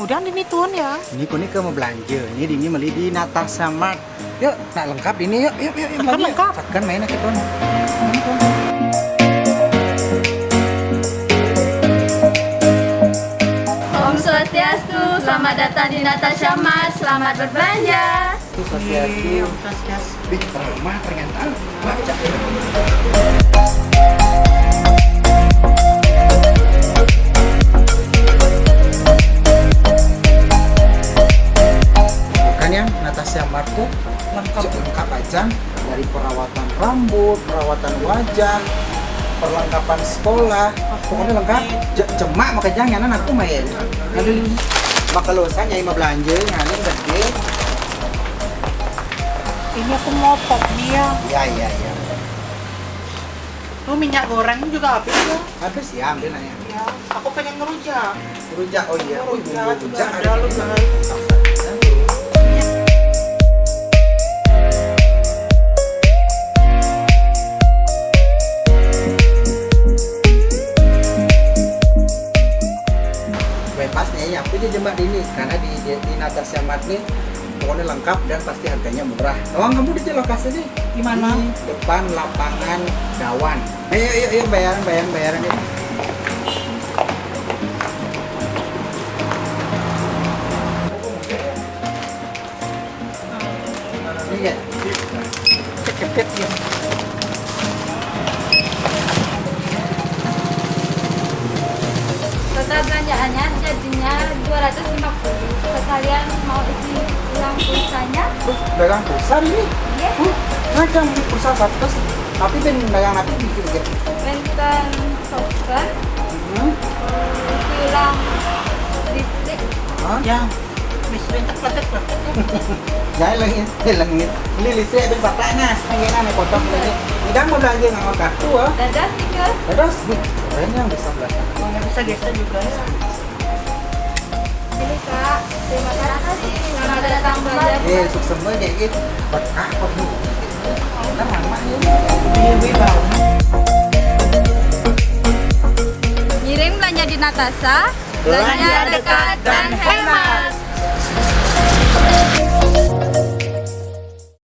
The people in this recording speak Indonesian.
Kemudian ini tuan ya. Ini kau nih mau belanja. Ini beli di Natasha Mart. Yuk, nak lengkap ini yuk. Kan lengkap. Sakan mainnya ke tuan. Om Swastiastu, selamat datang di Natasha Mart, selamat berbelanja. Itu sosiasi. Bih, ramah ternyata. Baca. Bukannya Natasha Mart tuh lengkap aja dari perawatan rambut, perawatan wajah, perlengkapan sekolah, pokoknya lengkap. Cemak makanya jangan aku main. Aduh, maka losanya ima belanja nganin gede. Ini aku mau pop dia. Ya. Tuh minyak goreng juga habis tuh. Habis ya ambil aja. Ya, aku pengen ngerujak. Rujak, oh iya. Rujak juga Rujak ada loh guys. Bebasnya ya, aku dia jembak ini karena di Natasha Mart nih pokoknya lengkap dan pasti harganya murah. Doang kamu di lokasi nih Di mana? Di depan lapangan Dawan. Ayo bayaran ya. Iya. Cepet ya. Total belanjaannya jadinya 250. Sekalian mau isi ulang pulsanya? Dagang pulsa ini. Iya. Macam pulsa 100 tapi ben dagang nanti bikin gitu. Benten software, isi ulang listrik. Hah? Ya, listrik terpleset. Jadi langit. Ini listrik ben bapaknya. Pengen aneh potong lagi. Tidak mau belanja nggak kartu ah. Dadah tinggal. Terus keren yang bisa belanja. Nggak bisa geser juga ya. Ini Kak, terima kasih. Selamat datang belanja. Sukses banget ya gitu. Berkah kok nih. Nah, mama ya. Dewi bau. Ngirim belanja di Natasha, belanja dekat dan hemat.